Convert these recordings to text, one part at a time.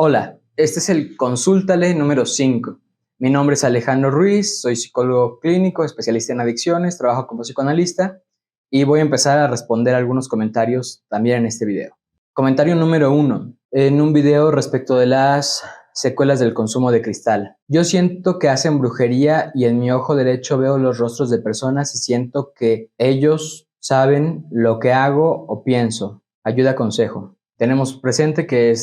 Hola, este es el Consúltale número 5. Mi nombre es Alejandro Ruiz, soy psicólogo clínico, especialista en adicciones, trabajo como psicoanalista y voy a empezar a responder algunos comentarios también en este video. Comentario número 1. En un video respecto de las secuelas del consumo de cristal. Yo siento que hacen brujería y en mi ojo derecho veo los rostros de personas y siento que ellos saben lo que hago o pienso. Ayuda, consejo. Tenemos presente que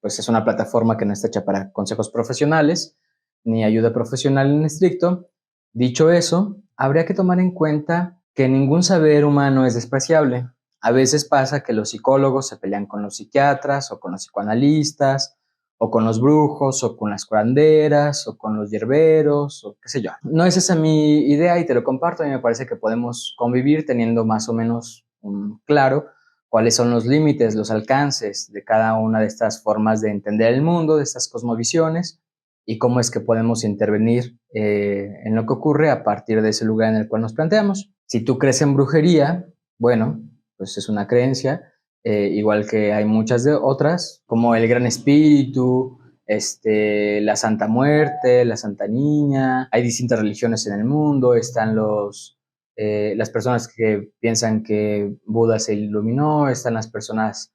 pues es una plataforma que no está hecha para consejos profesionales ni ayuda profesional en estricto. Dicho eso, habría que tomar en cuenta que ningún saber humano es despreciable. A veces pasa que los psicólogos se pelean con los psiquiatras o con los psicoanalistas o con los brujos o con las curanderas o con los hierberos o qué sé yo. No es esa mi idea y te lo comparto. A mí me parece que podemos convivir teniendo más o menos claro cuáles son los límites, los alcances de cada una de estas formas de entender el mundo, de estas cosmovisiones, y cómo es que podemos intervenir en lo que ocurre a partir de ese lugar en el cual nos planteamos. Si tú crees en brujería, bueno, pues es una creencia, igual que hay muchas de otras, como el Gran Espíritu, la Santa Muerte, la Santa Niña. Hay distintas religiones en el mundo, están las personas que piensan que Buda se iluminó, están las personas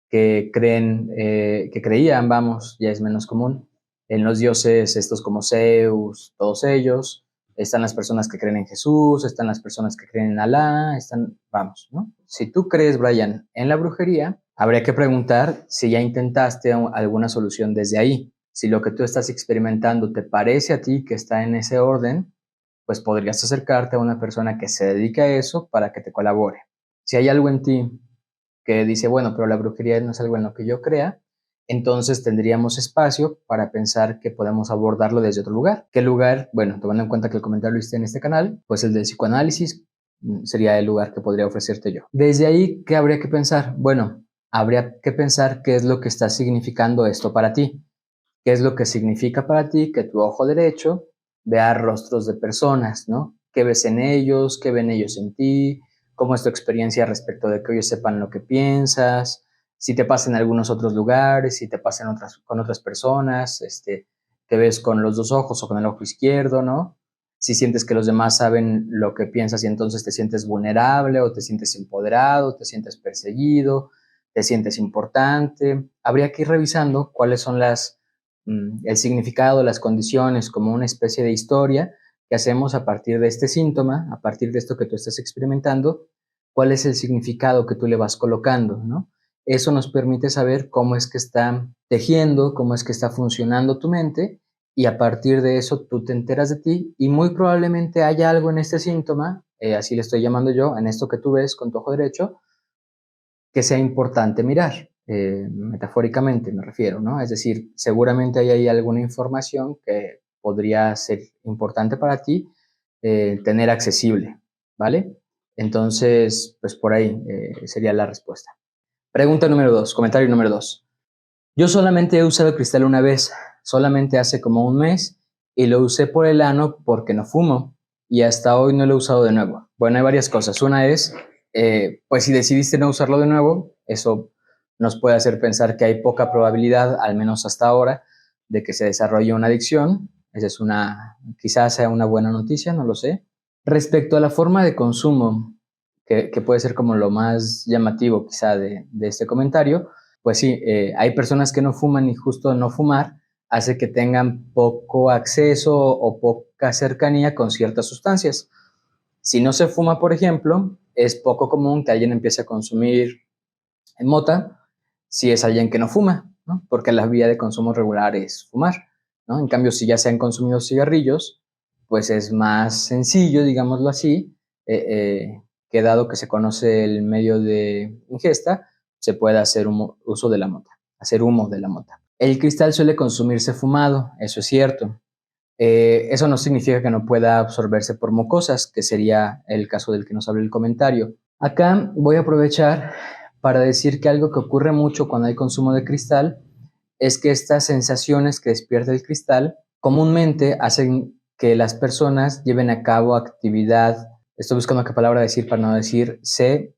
que creían, vamos, ya es menos común, en los dioses estos como Zeus, todos ellos. Están las personas que creen en Jesús, están las personas que creen en Alá, vamos, ¿no? Si tú crees, Brian, en la brujería, habría que preguntar si ya intentaste alguna solución desde ahí. Si lo que tú estás experimentando te parece a ti que está en ese orden, pues podrías acercarte a una persona que se dedique a eso para que te colabore. Si hay algo en ti que dice, bueno, pero la brujería no es algo en lo que yo crea, entonces tendríamos espacio para pensar que podemos abordarlo desde otro lugar. ¿Qué lugar? Bueno, tomando en cuenta que el comentario está en este canal, pues el del psicoanálisis sería el lugar que podría ofrecerte yo. Desde ahí, ¿qué habría que pensar? Bueno, habría que pensar qué es lo que está significando esto para ti. ¿Qué es lo que significa para ti que tu ojo derecho vea rostros de personas, ¿no? ¿Qué ves en ellos? ¿Qué ven ellos en ti? ¿Cómo es tu experiencia respecto de que ellos sepan lo que piensas? Si te pasa en algunos otros lugares, si te pasa con otras personas, te ves con los dos ojos o con el ojo izquierdo, ¿no? Si sientes que los demás saben lo que piensas y entonces te sientes vulnerable o te sientes empoderado, te sientes perseguido, te sientes importante. Habría que ir revisando cuáles son el significado, las condiciones, como una especie de historia que hacemos a partir de este síntoma, a partir de esto que tú estás experimentando, cuál es el significado que tú le vas colocando, ¿no? Eso nos permite saber cómo es que está tejiendo, cómo es que está funcionando tu mente, y a partir de eso tú te enteras de ti y muy probablemente haya algo en este síntoma, así le estoy llamando yo, en esto que tú ves con tu ojo derecho, que sea importante mirar, metafóricamente me refiero, ¿no? Es decir, seguramente hay ahí alguna información que podría ser importante para ti tener accesible, ¿vale? Entonces, pues por ahí sería la respuesta. Pregunta número 2, comentario número 2. Yo solamente he usado cristal una vez, solamente hace como un mes, y lo usé por el ano porque no fumo, y hasta hoy no lo he usado de nuevo. Bueno, hay varias cosas. Una es, pues si decidiste no usarlo de nuevo, eso nos puede hacer pensar que hay poca probabilidad, al menos hasta ahora, de que se desarrolle una adicción. Esa es quizás sea una buena noticia, no lo sé. Respecto a la forma de consumo, que puede ser como lo más llamativo quizá de este comentario, pues sí, hay personas que no fuman y justo no fumar hace que tengan poco acceso o poca cercanía con ciertas sustancias. Si no se fuma, por ejemplo, es poco común que alguien empiece a consumir mota si es alguien que no fuma, ¿no? Porque la vía de consumo regular es fumar, ¿no? En cambio, si ya se han consumido cigarrillos, pues es más sencillo, digámoslo así, que dado que se conoce el medio de ingesta, se puede hacer uso de la mota, hacer humo de la mota. El cristal suele consumirse fumado, eso es cierto. Eso no significa que no pueda absorberse por mucosas, que sería el caso del que nos habla el comentario. Acá voy a aprovechar para decir que algo que ocurre mucho cuando hay consumo de cristal es que estas sensaciones que despierta el cristal comúnmente hacen que las personas lleven a cabo actividad, estoy buscando qué palabra decir para no decir sé,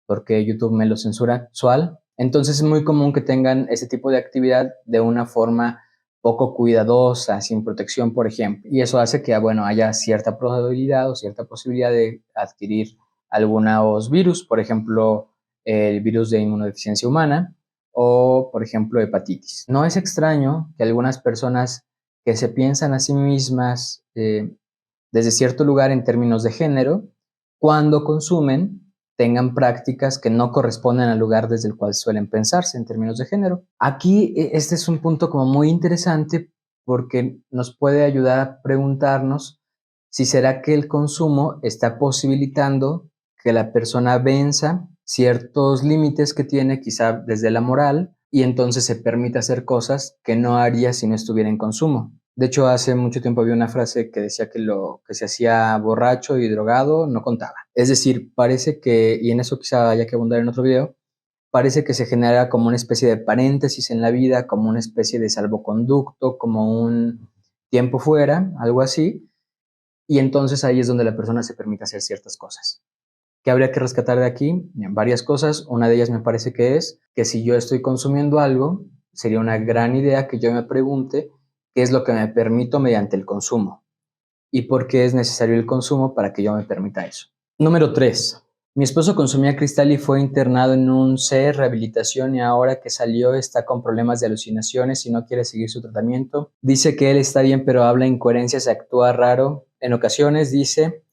porque YouTube me lo censura, sexual, Entonces es muy común que tengan ese tipo de actividad de una forma poco cuidadosa, sin protección, por ejemplo. Y eso hace que, bueno, haya cierta probabilidad o cierta posibilidad de adquirir algunos virus, por ejemplo, el virus de inmunodeficiencia humana o, por ejemplo, hepatitis. No es extraño que algunas personas que se piensan a sí mismas desde cierto lugar en términos de género, cuando consumen, tengan prácticas que no corresponden al lugar desde el cual suelen pensarse en términos de género. Aquí este es un punto como muy interesante porque nos puede ayudar a preguntarnos si será que el consumo está posibilitando que la persona venza ciertos límites que tiene, quizá desde la moral, y entonces se permite hacer cosas que no haría si no estuviera en consumo. De hecho, hace mucho tiempo había una frase que decía que lo que se hacía borracho y drogado no contaba. Es decir, parece que, y en eso quizá haya que abundar en otro video, parece que se genera como una especie de paréntesis en la vida, como una especie de salvoconducto, como un tiempo fuera, algo así, y entonces ahí es donde la persona se permite hacer ciertas cosas. ¿Qué habría que rescatar de aquí? Bien, varias cosas. Una de ellas me parece que es que si yo estoy consumiendo algo, sería una gran idea que yo me pregunte qué es lo que me permito mediante el consumo y por qué es necesario el consumo para que yo me permita eso. Número 3. Mi esposo consumía cristal y fue internado en un C de rehabilitación y ahora que salió está con problemas de alucinaciones y no quiere seguir su tratamiento. Dice que él está bien pero habla incoherencias, actúa raro. En ocasiones dice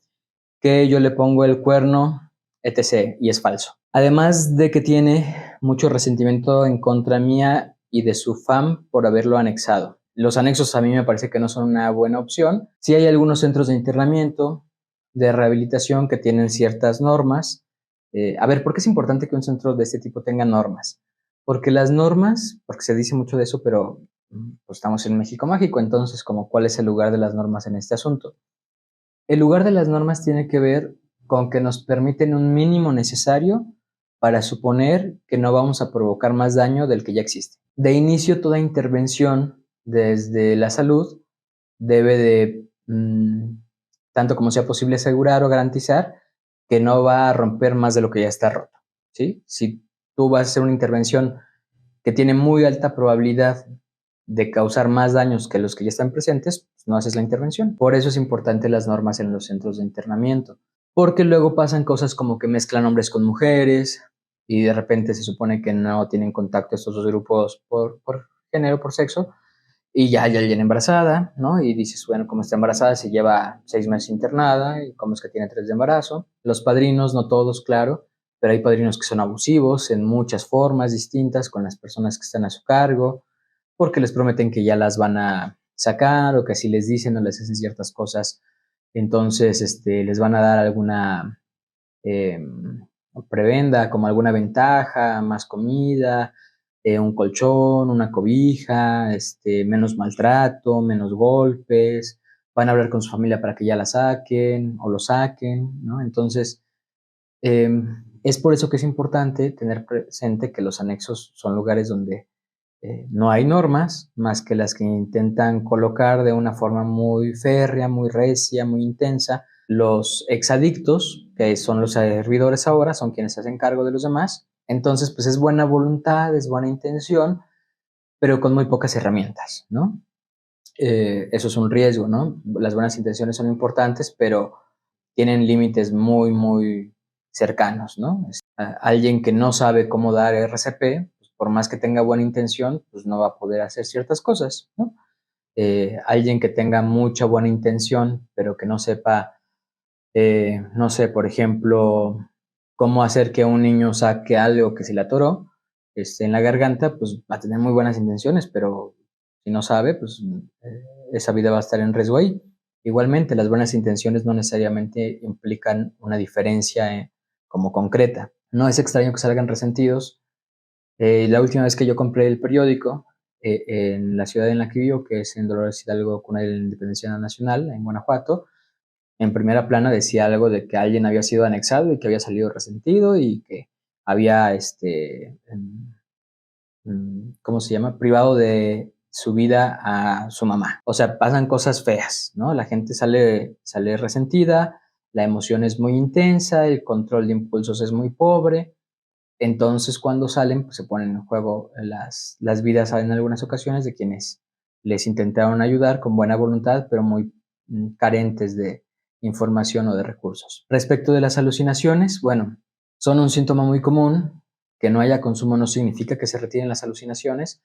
que yo le pongo el cuerno, etc. Y es falso. Además de que tiene mucho resentimiento en contra mía y de su fam por haberlo anexado. Los anexos a mí me parece que no son una buena opción. Sí hay algunos centros de internamiento, de rehabilitación que tienen ciertas normas. A ver, ¿por qué es importante que un centro de este tipo tenga normas? Porque las normas, porque se dice mucho de eso, pero pues estamos en México mágico, entonces, como ¿cuál es el lugar de las normas en este asunto? El lugar de las normas tiene que ver con que nos permiten un mínimo necesario para suponer que no vamos a provocar más daño del que ya existe. De inicio, toda intervención desde la salud debe de, tanto como sea posible, asegurar o garantizar que no va a romper más de lo que ya está roto. ¿Sí? Si tú vas a hacer una intervención que tiene muy alta probabilidad de causar más daños que los que ya están presentes, pues no haces la intervención. Por eso es importante las normas en los centros de internamiento, porque luego pasan cosas como que mezclan hombres con mujeres y de repente se supone que no tienen contacto estos dos grupos por género, por sexo, y ya hay alguien embarazada, ¿no? Y dices, bueno, como está embarazada, se lleva 6 meses internada, y cómo es que tiene 3 de embarazo. Los padrinos, no todos, claro, pero hay padrinos que son abusivos en muchas formas distintas con las personas que están a su cargo, porque les prometen que ya las van a sacar o que si les dicen o les hacen ciertas cosas, entonces les van a dar alguna eh, prebenda, como alguna ventaja, más comida, un colchón, una cobija, menos maltrato, menos golpes, van a hablar con su familia para que ya la saquen o lo saquen, ¿no? Entonces, es por eso que es importante tener presente que los anexos son lugares donde no hay normas más que las que intentan colocar de una forma muy férrea, muy recia, muy intensa. Los exadictos, que son los servidores ahora, son quienes se hacen cargo de los demás. Entonces, pues es buena voluntad, es buena intención, pero con muy pocas herramientas, ¿no? Eso es un riesgo, ¿no? Las buenas intenciones son importantes, pero tienen límites muy, muy cercanos, ¿no? Alguien que no sabe cómo dar RCP, pues por más que tenga buena intención, pues no va a poder hacer ciertas cosas, ¿no? Alguien que tenga mucha buena intención, pero que no sepa, no sé, por ejemplo, cómo hacer que un niño saque algo que se le atoró en la garganta, pues va a tener muy buenas intenciones, pero si no sabe, pues esa vida va a estar en riesgo ahí. Igualmente, las buenas intenciones no necesariamente implican una diferencia como concreta. No es extraño que salgan resentidos. La última vez que yo compré el periódico en la ciudad en la que vivo, que es en Dolores Hidalgo, cuna de la Independencia Nacional, en Guanajuato, en primera plana decía algo de que alguien había sido anexado y que había salido resentido y que había, ¿cómo se llama? Privado de su vida a su mamá. O sea, pasan cosas feas, ¿no? La gente sale resentida, la emoción es muy intensa, el control de impulsos es muy pobre Entonces, cuando salen, pues se ponen en juego las vidas en algunas ocasiones de quienes les intentaron ayudar con buena voluntad, pero muy carentes de información o de recursos. Respecto de las alucinaciones, bueno, son un síntoma muy común. Que no haya consumo no significa que se retiren las alucinaciones.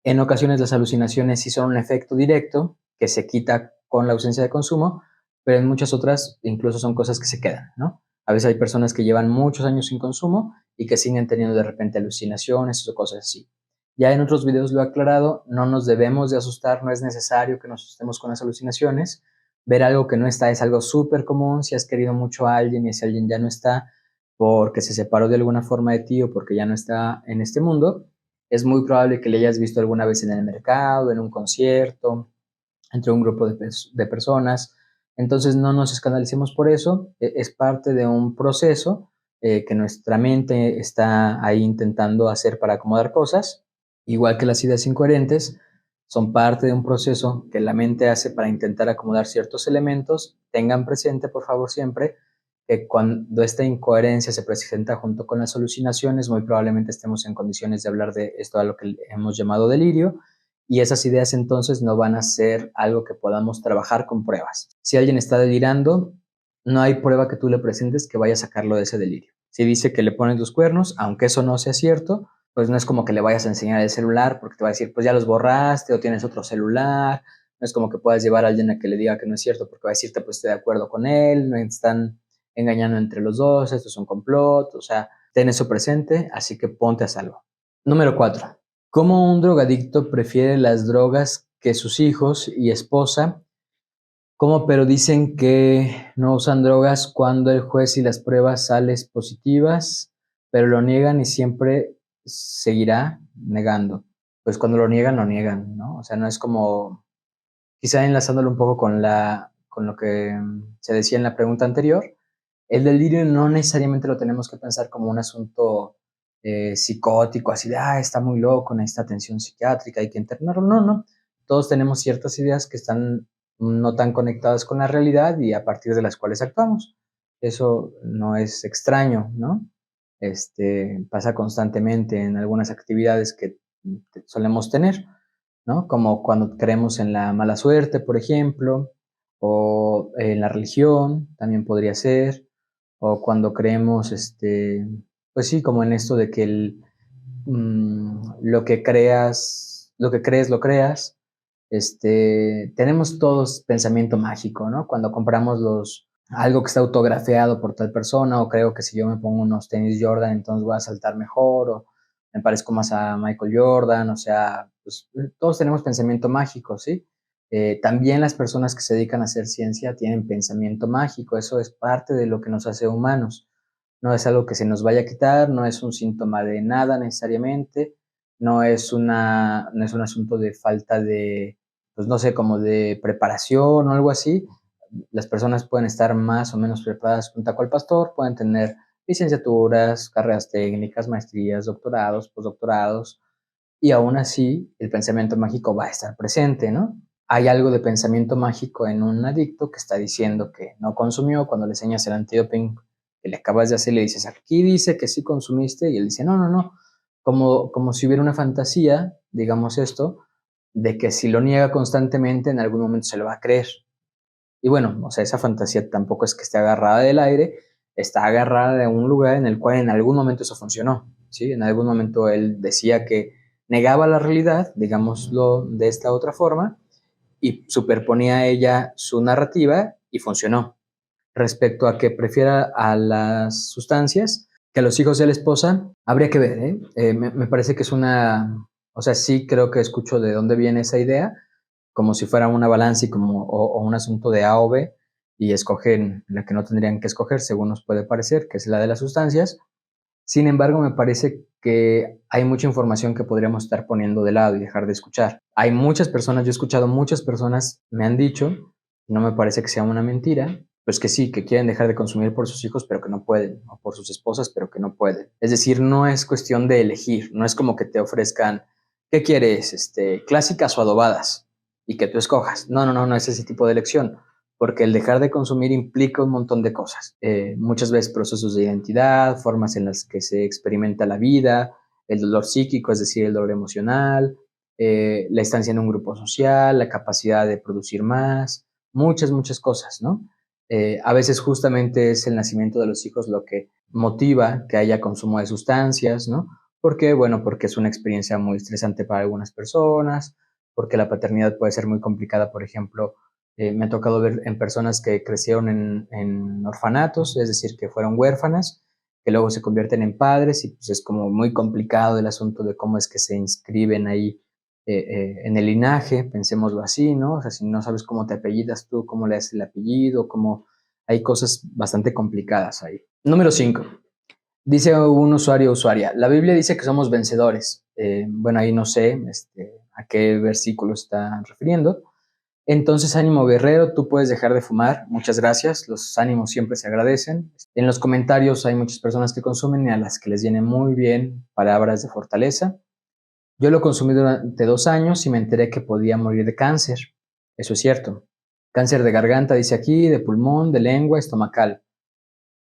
En ocasiones las alucinaciones sí son un efecto directo que se quita con la ausencia de consumo, pero en muchas otras incluso son cosas que se quedan, ¿no? A veces hay personas que llevan muchos años sin consumo y que siguen teniendo de repente alucinaciones o cosas así. Ya en otros videos lo he aclarado, no nos debemos de asustar, no es necesario que nos asustemos con las alucinaciones. Ver algo que no está es algo súper común. Si has querido mucho a alguien y ese alguien ya no está porque se separó de alguna forma de ti o porque ya no está en este mundo, es muy probable que le hayas visto alguna vez en el mercado, en un concierto, entre un grupo de personas. Entonces no nos escandalicemos por eso, es parte de un proceso que nuestra mente está ahí intentando hacer para acomodar cosas, igual que las ideas incoherentes, son parte de un proceso que la mente hace para intentar acomodar ciertos elementos. Tengan presente, por favor, siempre que cuando esta incoherencia se presenta junto con las alucinaciones, muy probablemente estemos en condiciones de hablar de esto a lo que hemos llamado delirio, y esas ideas entonces no van a ser algo que podamos trabajar con pruebas. Si alguien está delirando, no hay prueba que tú le presentes que vaya a sacarlo de ese delirio. Si dice que le ponen los cuernos, aunque eso no sea cierto, pues no es como que le vayas a enseñar el celular porque te va a decir, pues ya los borraste o tienes otro celular. No es como que puedas llevar a alguien a que le diga que no es cierto porque va a decirte, pues estoy de acuerdo con él, me están engañando entre los dos, esto es un complot. O sea, ten eso presente, así que ponte a salvo. Número 4. ¿Cómo un drogadicto prefiere las drogas que sus hijos y esposa? ¿Cómo? Pero dicen que no usan drogas cuando el juez y las pruebas salen positivas, pero lo niegan y siempre seguirá negando. Pues cuando lo niegan, ¿no? O sea, no es como, quizá enlazándolo un poco con lo que se decía en la pregunta anterior, el delirio no necesariamente lo tenemos que pensar como un asunto psicótico, así de, está muy loco, necesita atención psiquiátrica, hay que internarlo. No, no. Todos tenemos ciertas ideas que están no tan conectadas con la realidad y a partir de las cuales actuamos. Eso no es extraño, ¿no? Pasa constantemente en algunas actividades que solemos tener, ¿no? Como cuando creemos en la mala suerte, por ejemplo, o en la religión, también podría ser, o cuando creemos, pues sí, como en esto de que lo que creas, lo que crees, lo creas. Tenemos todos pensamiento mágico, ¿no? Cuando compramos algo que está autografiado por tal persona, o creo que si yo me pongo unos tenis Jordan, entonces voy a saltar mejor, o me parezco más a Michael Jordan. O sea, pues todos tenemos pensamiento mágico, ¿sí? También las personas que se dedican a hacer ciencia tienen pensamiento mágico. Eso es parte de lo que nos hace humanos. No es algo que se nos vaya a quitar, no es un síntoma de nada necesariamente, no es un asunto de falta de, pues no sé, como de preparación o algo así. Las personas pueden estar más o menos preparadas con taco al pastor, pueden tener licenciaturas, carreras técnicas, maestrías, doctorados, postdoctorados, y aún así el pensamiento mágico va a estar presente, ¿no? Hay algo de pensamiento mágico en un adicto que está diciendo que no consumió cuando le enseñas el antidoping que le acabas de hacer, le dices, aquí dice que sí consumiste, y él dice, no, no, no, como si hubiera una fantasía, digamos esto, de que si lo niega constantemente, en algún momento se lo va a creer. Y bueno, o sea, esa fantasía tampoco es que esté agarrada del aire, está agarrada de un lugar en el cual en algún momento eso funcionó, ¿sí? En algún momento él decía que negaba la realidad, digámoslo de esta otra forma, y superponía a ella su narrativa y funcionó. Respecto a que prefiera a las sustancias que a los hijos de la esposa, habría que ver, ¿eh? Me parece que es o sea, sí creo que escucho de dónde viene esa idea, como si fuera una balanza y o un asunto de A o B, y escogen la que no tendrían que escoger, según nos puede parecer, que es la de las sustancias. Sin embargo, me parece que hay mucha información que podríamos estar poniendo de lado y dejar de escuchar. Hay muchas personas, yo he escuchado muchas personas, me han dicho, no me parece que sea una mentira, pues que sí, que quieren dejar de consumir por sus hijos, pero que no pueden, o por sus esposas, pero que no pueden. Es decir, no es cuestión de elegir, no es como que te ofrezcan, ¿qué quieres? ¿Clásicas o adobadas? Y que tú escojas. No, no, no, no es ese tipo de elección. porque el dejar de consumir implica un montón de cosas. Muchas veces procesos de identidad, formas en las que se experimenta la vida, el dolor psíquico, es decir, el dolor emocional, la estancia en un grupo social, la capacidad de producir más, muchas cosas, ¿no? A veces justamente es el nacimiento de los hijos lo que motiva que haya consumo de sustancias, ¿no? ¿Por qué? Bueno, porque es una experiencia muy estresante para algunas personas, porque la paternidad puede ser muy complicada, por ejemplo, me ha tocado ver en personas que crecieron en orfanatos, es decir, que fueron huérfanas, que luego se convierten en padres y pues es como muy complicado el asunto de cómo es que se inscriben ahí en el linaje, pensémoslo así, ¿no? O sea, si no sabes cómo te apellidas tú, cómo le haces el apellido, cómo hay cosas bastante complicadas ahí. Número 5. Dice un usuario o usuaria, la Biblia dice que somos vencedores. Bueno, ahí no sé a qué versículo está refiriendo. Entonces, ánimo guerrero, tú puedes dejar de fumar. Muchas gracias, los ánimos siempre se agradecen. En los comentarios hay muchas personas que consumen y a las que les vienen muy bien palabras de fortaleza. Yo lo consumí durante 2 años y me enteré que podía morir de cáncer. Eso es cierto. Cáncer de garganta, dice aquí, de pulmón, de lengua, estomacal.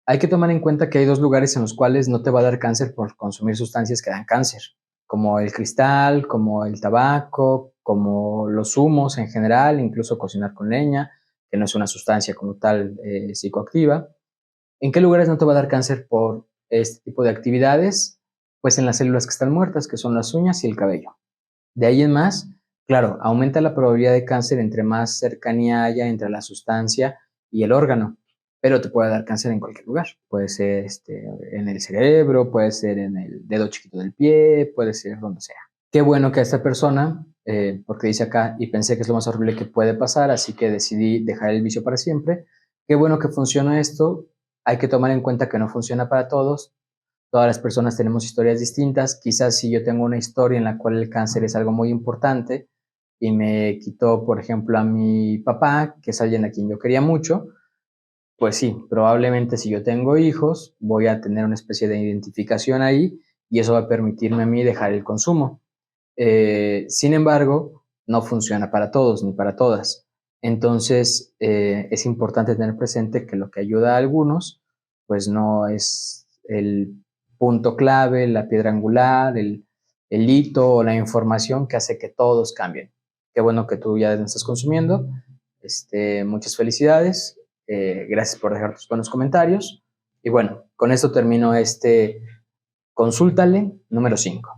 Hay que tomar en cuenta que hay 2 lugares en los cuales no te va a dar cáncer por consumir sustancias que dan cáncer, como el cristal, como el tabaco, como los humos en general, incluso cocinar con leña, que no es una sustancia como tal psicoactiva. ¿En qué lugares no te va a dar cáncer por este tipo de actividades? Pues en las células que están muertas, que son las uñas y el cabello. De ahí en más, claro, aumenta la probabilidad de cáncer entre más cercanía haya entre la sustancia y el órgano, pero te puede dar cáncer en cualquier lugar. Puede ser en el cerebro, puede ser en el dedo chiquito del pie, puede ser donde sea. Qué bueno que a esta persona, porque dice acá, y pensé que es lo más horrible que puede pasar, así que decidí dejar el vicio para siempre. Qué bueno que funciona esto. Hay que tomar en cuenta que no funciona para todos. Todas las personas tenemos historias distintas. Quizás si yo tengo una historia en la cual el cáncer es algo muy importante y me quitó, por ejemplo, a mi papá, que es alguien a quien yo quería mucho, pues sí, probablemente si yo tengo hijos, voy a tener una especie de identificación ahí y eso va a permitirme a mí dejar el consumo. Sin embargo, no funciona para todos ni para todas. Entonces, es importante tener presente que lo que ayuda a algunos, pues no es el punto clave, la piedra angular, el hito o la información que hace que todos cambien. Qué bueno que tú ya no estás consumiendo. Muchas felicidades. Gracias por dejar tus buenos comentarios. Y bueno, con esto termino Consúltale número 5.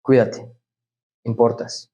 Cuídate, importas.